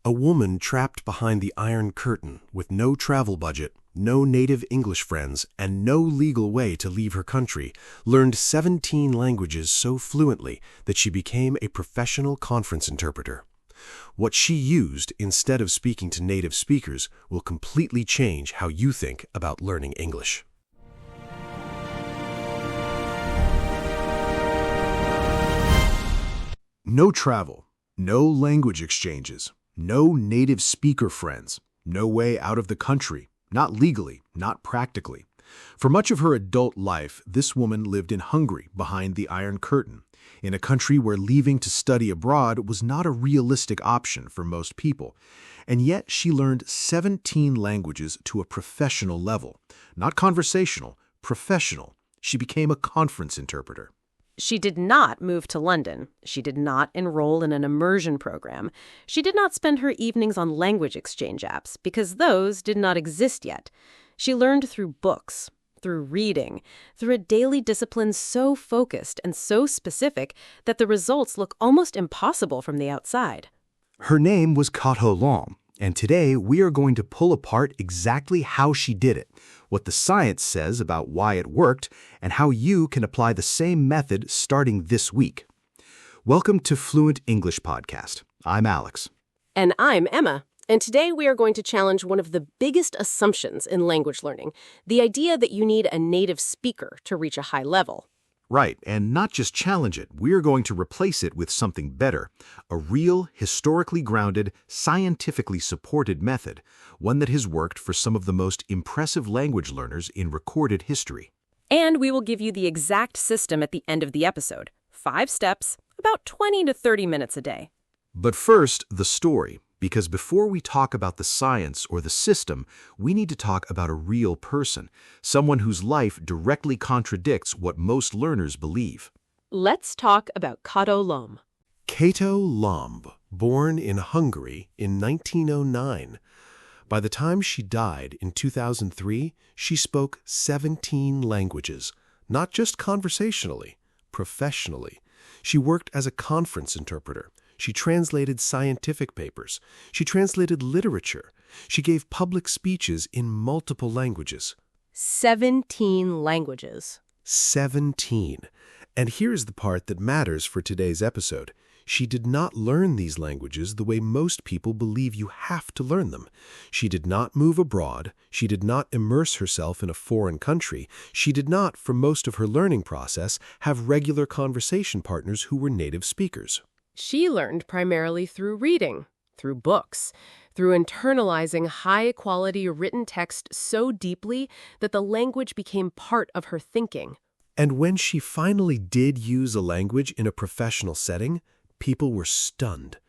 A woman trapped behind the Iron Curtain with no travel budget, no native English friends, and no legal way to leave her country, learned 17 languages so fluently that she became a professional conference interpreter. What she used instead of speaking to native speakers will completely change how you think about learning English. No travel, no language exchanges, no native speaker friends, no way out of the country, not legally, not practically. For much of her adult life, this woman lived in Hungary behind the Iron Curtain, in a country where leaving to study abroad was not a realistic option for most people. And yet she learned 17 languages to a professional level. Not conversational, professional. She became a conference interpreter. She did not move to London. She did not enroll in an immersion program. She did not spend her evenings on language exchange apps, because those did not exist yet. She learned through books, through reading, through a daily discipline so focused and so specific that the results look almost impossible from the outside. Her name was Kató Lomb, and today we are going to pull apart exactly how she did it, what the science says about why it worked, and how you can apply the same method starting this week. Welcome to Fluent English Podcast. I'm Alex. And I'm Emma. And today we are going to challenge one of the biggest assumptions in language learning, the idea that you need a native speaker to reach a high level. Right, and not just challenge it, we're going to replace it with something better, a real, historically grounded, scientifically supported method, one that has worked for some of the most impressive language learners in recorded history. And we will give you the exact system at the end of the episode. 5 steps, about 20 to 30 minutes a day. But first, the story. Because before we talk about the science or the system, we need to talk about a real person, someone whose life directly contradicts what most learners believe. Let's talk about Kató Lomb. Kató Lomb, born in Hungary in 1909. By the time she died in 2003, she spoke 17 languages, not just conversationally, professionally. She worked as a conference interpreter. She translated scientific papers. She translated literature. She gave public speeches in multiple languages. 17 languages. 17. And here's the part that matters for today's episode. She did not learn these languages the way most people believe you have to learn them. She did not move abroad. She did not immerse herself in a foreign country. She did not, for most of her learning process, have regular conversation partners who were native speakers. She learned primarily through reading, through books, through internalizing high-quality written text so deeply that the language became part of her thinking. And when she finally did use a language in a professional setting, people were stunned.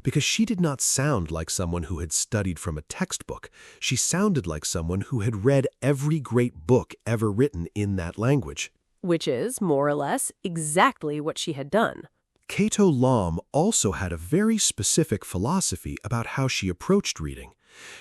Because she did not sound like someone who had studied from a textbook. She sounded like someone who had read every great book ever written in that language. Which is, more or less, exactly what she had done. Kató Lomb also had a very specific philosophy about how she approached reading.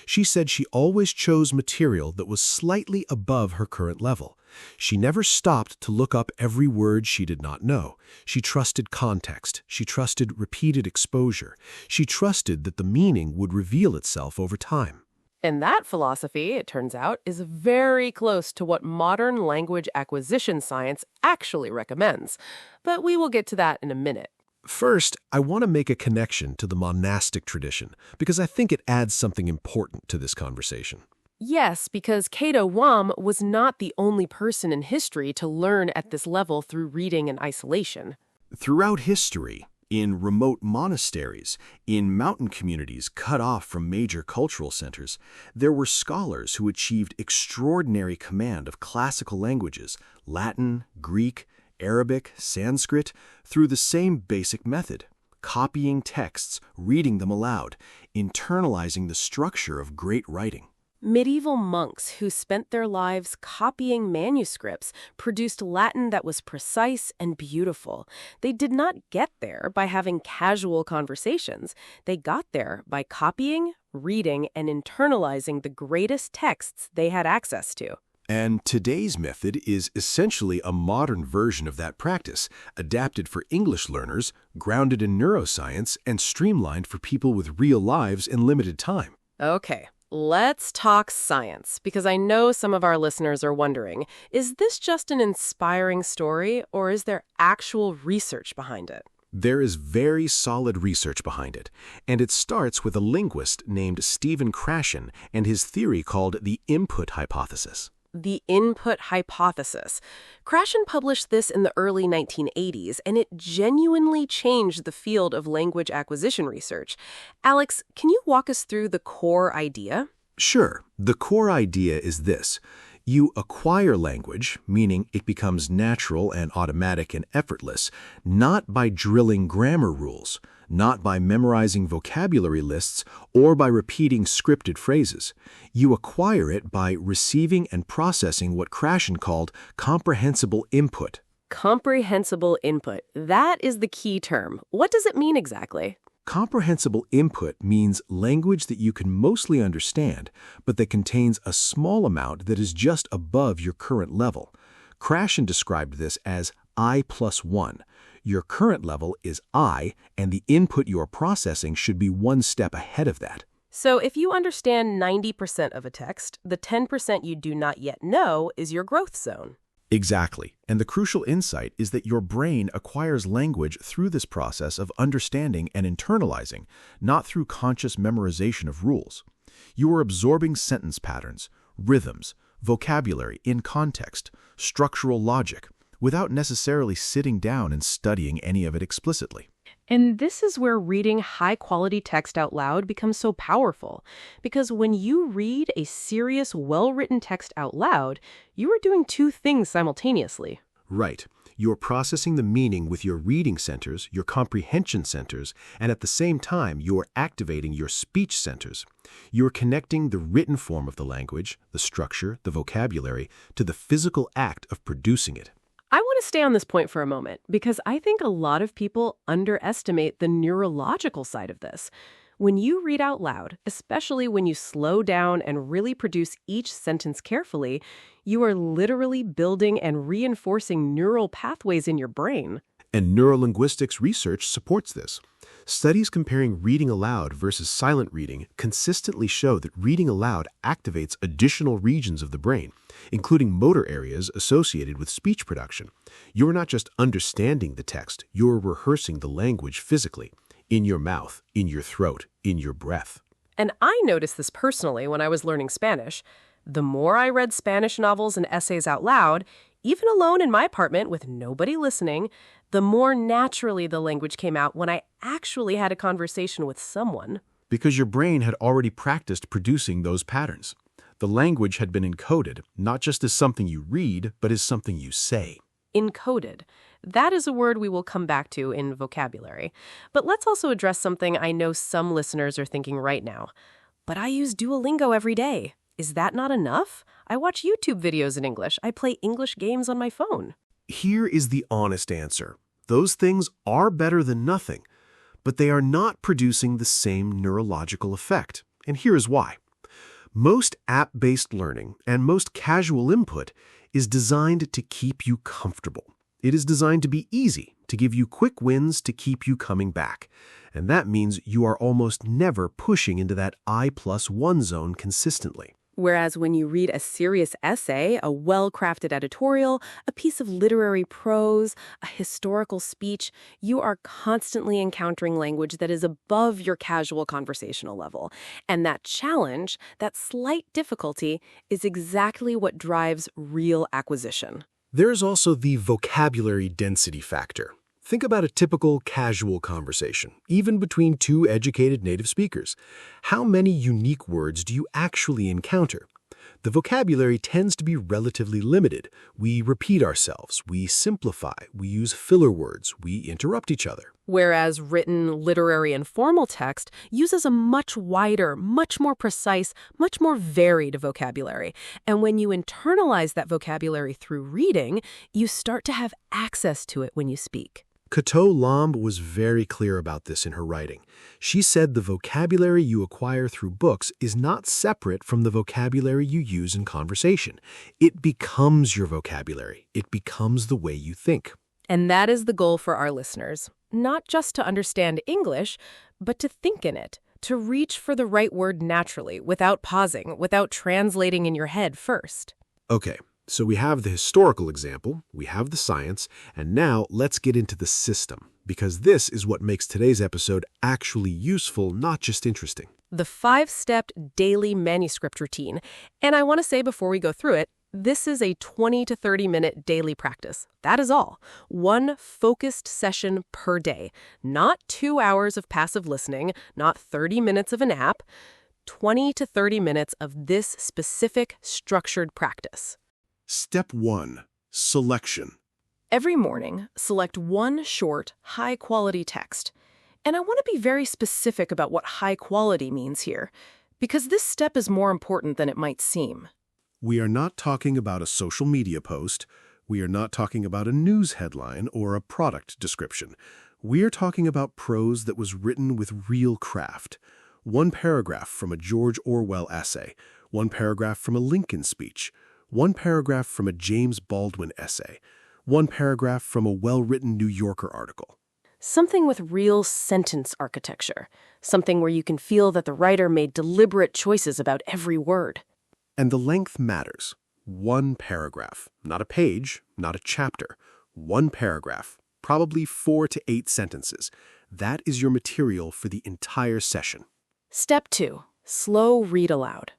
She said she always chose material that was slightly above her current level. She never stopped to look up every word she did not know. She trusted context. She trusted repeated exposure. She trusted that the meaning would reveal itself over time. And that philosophy, it turns out, is very close to what modern language acquisition science actually recommends. But we will get to that in a minute. First, I want to make a connection to the monastic tradition, because I think it adds something important to this conversation. Yes, because Kató Lomb was not the only person in history to learn at this level through reading and isolation. Throughout history, in remote monasteries, in mountain communities cut off from major cultural centers, there were scholars who achieved extraordinary command of classical languages, Latin, Greek, Arabic, Sanskrit, through the same basic method, copying texts, reading them aloud, internalizing the structure of great writing. Medieval monks who spent their lives copying manuscripts produced Latin that was precise and beautiful. They did not get there by having casual conversations. They got there by copying, reading, and internalizing the greatest texts they had access to. And today's method is essentially a modern version of that practice, adapted for English learners, grounded in neuroscience, and streamlined for people with real lives and limited time. Okay, let's talk science, because I know some of our listeners are wondering, is this just an inspiring story, or is there actual research behind it? There is very solid research behind it, and it starts with a linguist named Stephen Krashen and his theory called the input hypothesis. The input hypothesis. Krashen published this in the early 1980s, and it genuinely changed the field of language acquisition research. Alex, can you walk us through the core idea? Sure. The core idea is this. You acquire language, meaning it becomes natural and automatic and effortless, not by drilling grammar rules, not by memorizing vocabulary lists, or by repeating scripted phrases. You acquire it by receiving and processing what Krashen called comprehensible input. Comprehensible input. That is the key term. What does it mean exactly? Comprehensible input means language that you can mostly understand, but that contains a small amount that is just above your current level. Krashen described this as I+1. Your current level is I, and the input you are processing should be one step ahead of that. So if you understand 90% of a text, the 10% you do not yet know is your growth zone. Exactly. And the crucial insight is that your brain acquires language through this process of understanding and internalizing, not through conscious memorization of rules. You are absorbing sentence patterns, rhythms, vocabulary in context, structural logic, without necessarily sitting down and studying any of it explicitly. And this is where reading high-quality text out loud becomes so powerful. Because when you read a serious, well-written text out loud, you are doing two things simultaneously. Right. You're processing the meaning with your reading centers, your comprehension centers, and at the same time, you're activating your speech centers. You're connecting the written form of the language, the structure, the vocabulary, to the physical act of producing it. I want to stay on this point for a moment, because I think a lot of people underestimate the neurological side of this. When you read out loud, especially when you slow down and really produce each sentence carefully, you are literally building and reinforcing neural pathways in your brain. And neurolinguistics research supports this. Studies comparing reading aloud versus silent reading consistently show that reading aloud activates additional regions of the brain, including motor areas associated with speech production. You're not just understanding the text, you're rehearsing the language physically, in your mouth, in your throat, in your breath. And I noticed this personally when I was learning Spanish. The more I read Spanish novels and essays out loud, even alone in my apartment with nobody listening, the more naturally the language came out when I actually had a conversation with someone. Because your brain had already practiced producing those patterns. The language had been encoded, not just as something you read, but as something you say. Encoded. That is a word we will come back to in vocabulary. But let's also address something I know some listeners are thinking right now. But I use Duolingo every day. Is that not enough? I watch YouTube videos in English. I play English games on my phone. Here is the honest answer. Those things are better than nothing, but they are not producing the same neurological effect. And here is why. Most app-based learning and most casual input is designed to keep you comfortable. It is designed to be easy, to give you quick wins to keep you coming back. And that means you are almost never pushing into that I+1 zone consistently. Whereas when you read a serious essay, a well-crafted editorial, a piece of literary prose, a historical speech, you are constantly encountering language that is above your casual conversational level. And that challenge, that slight difficulty, is exactly what drives real acquisition. There's also the vocabulary density factor. Think about a typical casual conversation, even between two educated native speakers. How many unique words do you actually encounter? The vocabulary tends to be relatively limited. We repeat ourselves, we simplify, we use filler words, we interrupt each other. Whereas written, literary, and formal text uses a much wider, much more precise, much more varied vocabulary. And when you internalize that vocabulary through reading, you start to have access to it when you speak. Kató Lomb was very clear about this in her writing. She said the vocabulary you acquire through books is not separate from the vocabulary you use in conversation. It becomes your vocabulary. It becomes the way you think. And that is the goal for our listeners. Not just to understand English, but to think in it, to reach for the right word naturally, without pausing, without translating in your head first. Okay, so we have the historical example, we have the science, and now let's get into the system, because this is what makes today's episode actually useful, not just interesting. The 5-step daily manuscript routine. And I want to say before we go through it, this is a 20 to 30-minute daily practice. That is all. One focused session per day. Not 2 hours of passive listening, not 30 minutes of a nap. 20 to 30 minutes of this specific structured practice. Step 1. Selection. Every morning, select one short, high-quality text. And I want to be very specific about what high quality means here, because this step is more important than it might seem. We are not talking about a social media post. We are not talking about a news headline or a product description. We are talking about prose that was written with real craft. One paragraph from a George Orwell essay, one paragraph from a Lincoln speech, one paragraph from a James Baldwin essay, one paragraph from a well-written New Yorker article. Something with real sentence architecture. Something where you can feel that the writer made deliberate choices about every word. And the length matters. One paragraph, not a page, not a chapter. One paragraph, probably 4 to 8 sentences. That is your material for the entire session. Step 2. Slow read aloud.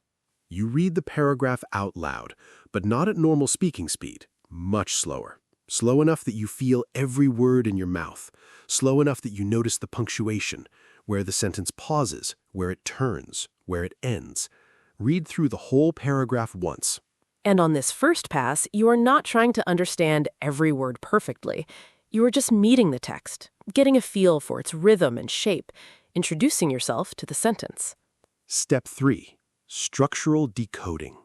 You read the paragraph out loud, but not at normal speaking speed. Much slower. Slow enough that you feel every word in your mouth. Slow enough that you notice the punctuation, where the sentence pauses, where it turns, where it ends. Read through the whole paragraph once. And on this first pass, you are not trying to understand every word perfectly. You are just meeting the text, getting a feel for its rhythm and shape, introducing yourself to the sentence. Step 3. Structural decoding.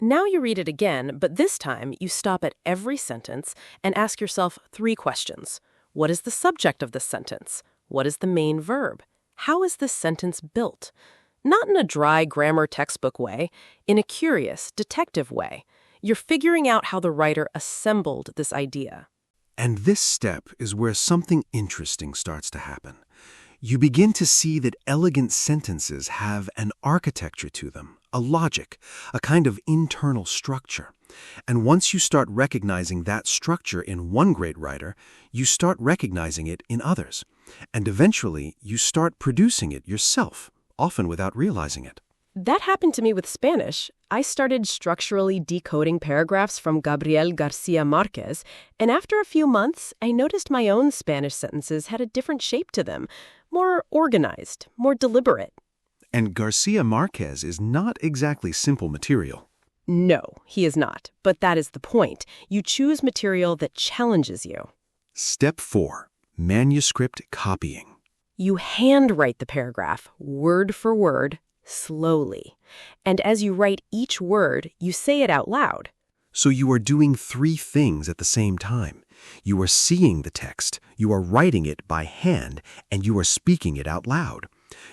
Now you read it again, but this time you stop at every sentence and ask yourself 3 questions. What is the subject of this sentence? What is the main verb? How is this sentence built? Not in a dry grammar textbook way, in a curious, detective way. You're figuring out how the writer assembled this idea. And this step is where something interesting starts to happen. You begin to see that elegant sentences have an architecture to them, a logic, a kind of internal structure. And once you start recognizing that structure in one great writer, you start recognizing it in others. And eventually, you start producing it yourself, often without realizing it. That happened to me with Spanish. I started structurally decoding paragraphs from Gabriel Garcia Marquez, and after a few months, I noticed my own Spanish sentences had a different shape to them, more organized, more deliberate. And Garcia Marquez is not exactly simple material. No, he is not, but that is the point. You choose material that challenges you. Step 4. Manuscript copying. You handwrite the paragraph, word for word, slowly. And as you write each word, you say it out loud. So you are doing 3 things at the same time. You are seeing the text, you are writing it by hand, and you are speaking it out loud.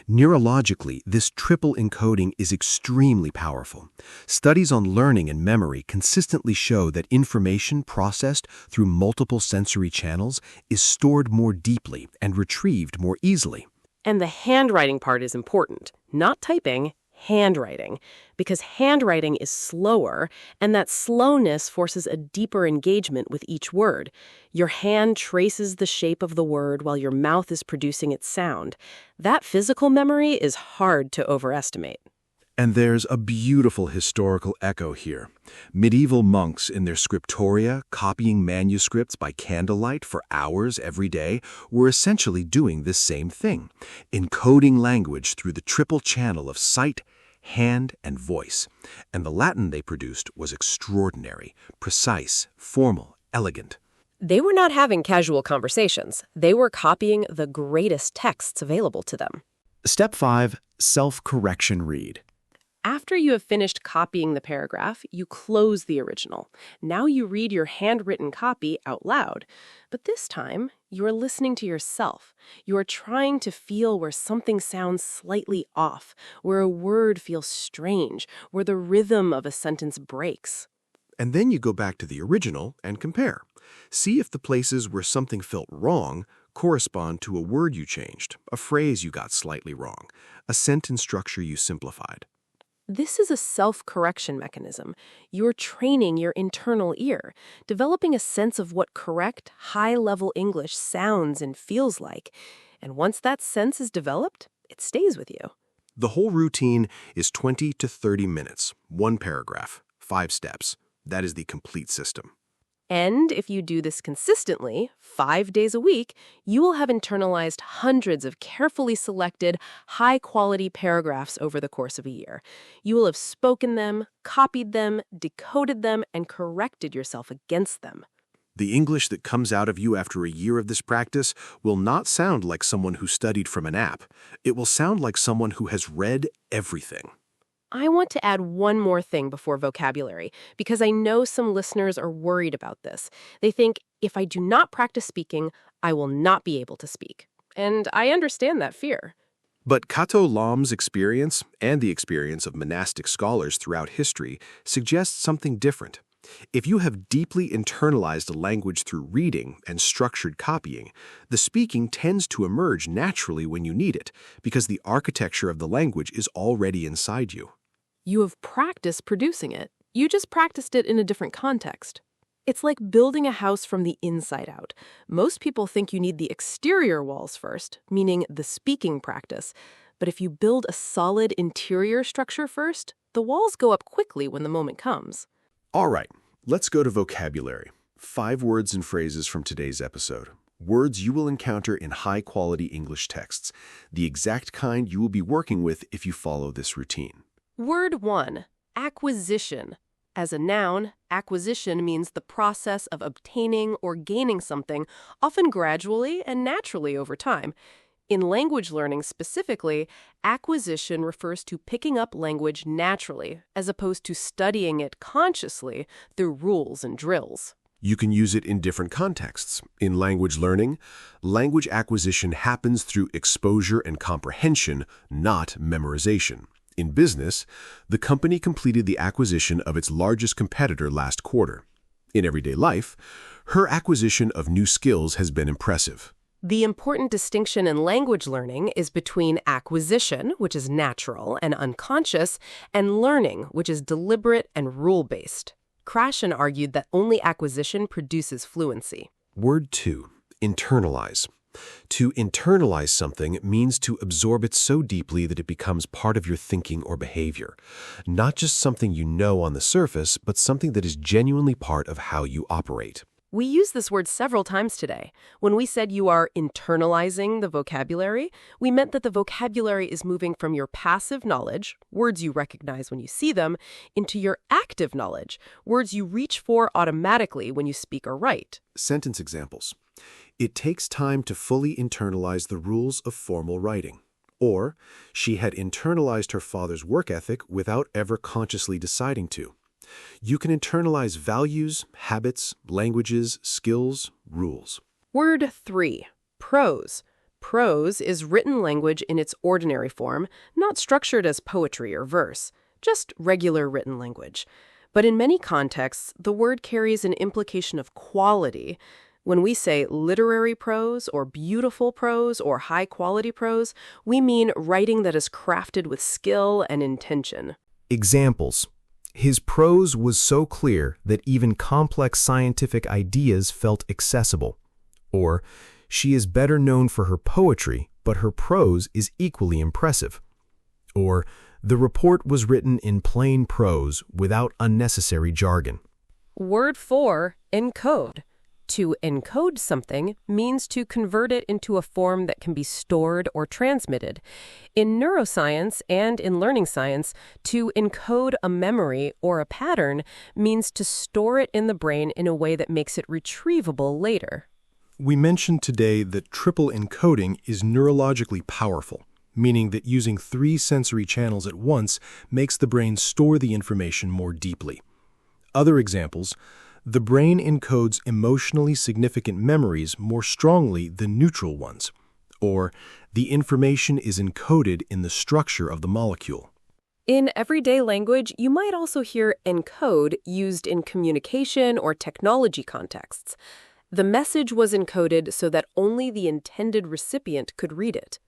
Neurologically, this triple encoding is extremely powerful. Studies on learning and memory consistently show that information processed through multiple sensory channels is stored more deeply and retrieved more easily. And the handwriting part is important. Not typing, handwriting. Because handwriting is slower, and that slowness forces a deeper engagement with each word. Your hand traces the shape of the word while your mouth is producing its sound. That physical memory is hard to overestimate. And there's a beautiful historical echo here. Medieval monks in their scriptoria, copying manuscripts by candlelight for hours every day, were essentially doing this same thing, encoding language through the triple channel of sight, hand, and voice. And the Latin they produced was extraordinary, precise, formal, elegant. They were not having casual conversations. They were copying the greatest texts available to them. Step 5. Self-correction read. After you have finished copying the paragraph, you close the original. Now you read your handwritten copy out loud. But this time, You are listening to yourself. You are trying to feel where something sounds slightly off, where a word feels strange, where the rhythm of a sentence breaks. And then you go back to the original and compare. See if the places where something felt wrong correspond to a word you changed, a phrase you got slightly wrong, a sentence structure you simplified. This is a self-correction mechanism. You're training your internal ear, developing a sense of what correct, high-level English sounds and feels like. And once that sense is developed, it stays with you. The whole routine is 20 to 30 minutes, one paragraph, 5 steps. That is the complete system. And if you do this consistently, 5 days a week, you will have internalized hundreds of carefully selected, high-quality paragraphs over the course of a year. You will have spoken them, copied them, decoded them, and corrected yourself against them. The English that comes out of you after a year of this practice will not sound like someone who studied from an app. It will sound like someone who has read everything. I want to add one more thing before vocabulary, because I know some listeners are worried about this. They think, if I do not practice speaking, I will not be able to speak. And I understand that fear. But Kató Lomb's experience, and the experience of monastic scholars throughout history, suggests something different. If you have deeply internalized a language through reading and structured copying, the speaking tends to emerge naturally when you need it, because the architecture of the language is already inside you. You have practiced producing it. You just practiced it in a different context. It's like building a house from the inside out. Most people think you need the exterior walls first, meaning the speaking practice. But if you build a solid interior structure first, the walls go up quickly when the moment comes. All right, let's go to vocabulary. 5 words and phrases from today's episode. Words you will encounter in high-quality English texts, the exact kind you will be working with if you follow this routine. Word 1, acquisition. As a noun, acquisition means the process of obtaining or gaining something, often gradually and naturally over time. In language learning specifically, acquisition refers to picking up language naturally, as opposed to studying it consciously through rules and drills. You can use it in different contexts. In language learning, language acquisition happens through exposure and comprehension, not memorization. In business, the company completed the acquisition of its largest competitor last quarter. In everyday life, her acquisition of new skills has been impressive. The important distinction in language learning is between acquisition, which is natural and unconscious, and learning, which is deliberate and rule-based. Krashen argued that only acquisition produces fluency. Word 2, internalize. To internalize something means to absorb it so deeply that it becomes part of your thinking or behavior. Not just something you know on the surface, but something that is genuinely part of how you operate. We use this word several times today. When we said you are internalizing the vocabulary, we meant that the vocabulary is moving from your passive knowledge, words you recognize when you see them, into your active knowledge, words you reach for automatically when you speak or write. Sentence examples. It takes time to fully internalize the rules of formal writing. Or, she had internalized her father's work ethic without ever consciously deciding to. You can internalize values, habits, languages, skills, rules. Word 3, prose. Prose is written language in its ordinary form, not structured as poetry or verse, just regular written language. But in many contexts, the word carries an implication of quality. When we say literary prose or beautiful prose or high-quality prose, we mean writing that is crafted with skill and intention. Examples. His prose was so clear that even complex scientific ideas felt accessible. Or, she is better known for her poetry, but her prose is equally impressive. Or, the report was written in plain prose without unnecessary jargon. Word 4, encode. To encode something means to convert it into a form that can be stored or transmitted. In neuroscience and in learning science, to encode a memory or a pattern means to store it in the brain in a way that makes it retrievable later. We mentioned today that triple encoding is neurologically powerful, meaning that using 3 sensory channels at once makes the brain store the information more deeply. Other examples: The brain encodes emotionally significant memories more strongly than neutral ones. Or, the information is encoded in the structure of the molecule. In everyday language, you might also hear encode used in communication or technology contexts. The message was encoded so that only the intended recipient could read it.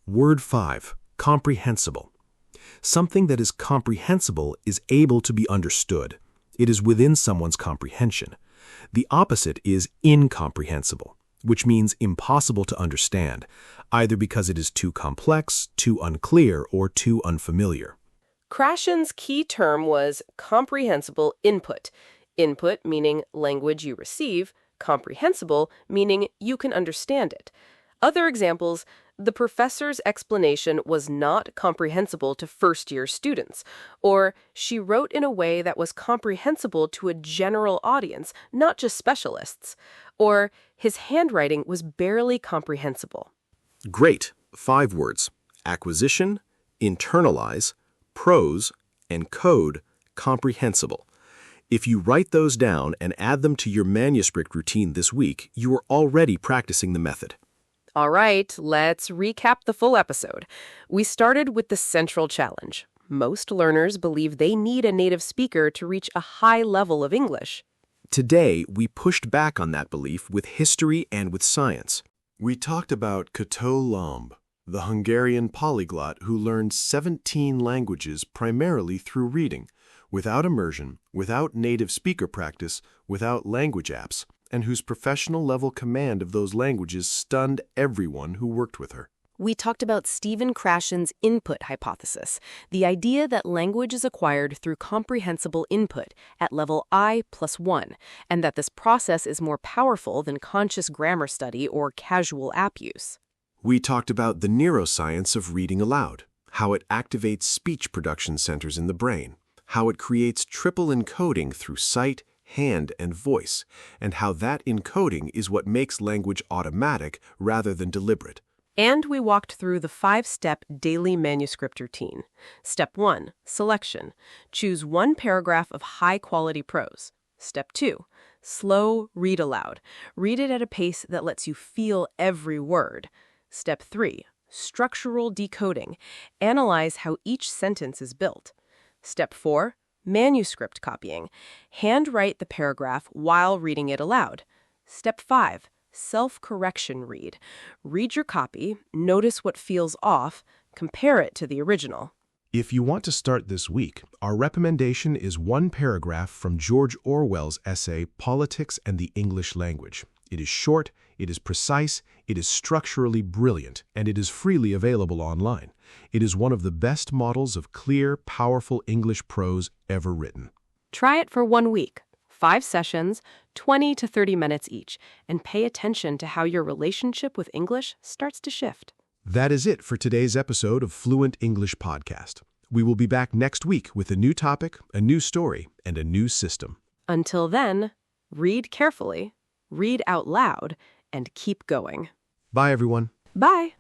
Word 5. Comprehensible. Something that is comprehensible is able to be understood. It is within someone's comprehension. The opposite is incomprehensible, which means impossible to understand, either because it is too complex, too unclear, or too unfamiliar. Krashen's key term was comprehensible input. Input meaning language you receive, comprehensible meaning you can understand it. Other examples: the professor's explanation was not comprehensible to first-year students, or she wrote in a way that was comprehensible to a general audience, not just specialists, or his handwriting was barely comprehensible. Great. 5 words: acquisition, internalize, prose, encode, comprehensible. If you write those down and add them to your manuscript routine this week, you are already practicing the method. All right, let's recap the full episode. We started with the central challenge. Most learners believe they need a native speaker to reach a high level of English. Today, we pushed back on that belief with history and with science. We talked about Kató Lomb, the Hungarian polyglot who learned 17 languages primarily through reading, without immersion, without native speaker practice, without language apps, and whose professional-level command of those languages stunned everyone who worked with her. We talked about Stephen Krashen's input hypothesis, the idea that language is acquired through comprehensible input at level I+1, and that this process is more powerful than conscious grammar study or casual app use. We talked about the neuroscience of reading aloud, how it activates speech production centers in the brain, how it creates triple encoding through sight, hand, and voice, and how that encoding is what makes language automatic rather than deliberate. And we walked through the 5-step daily manuscript routine. Step 1, selection. Choose one paragraph of high-quality prose. Step 2, slow read aloud. Read it at a pace that lets you feel every word. Step 3, structural decoding. Analyze how each sentence is built. Step 4, manuscript copying. Handwrite the paragraph while reading it aloud. Step 5, self-correction read. Read your copy, notice what feels off, compare it to the original. If you want to start this week, our recommendation is one paragraph from George Orwell's essay, Politics and the English Language. It is short, it is precise, it is structurally brilliant, and it is freely available online. It is one of the best models of clear, powerful English prose ever written. Try it for 1 week, 5 sessions, 20 to 30 minutes each, and pay attention to how your relationship with English starts to shift. That is it for today's episode of Fluent English Podcast. We will be back next week with a new topic, a new story, and a new system. Until then, read carefully, read out loud, and keep going. Bye, everyone. Bye.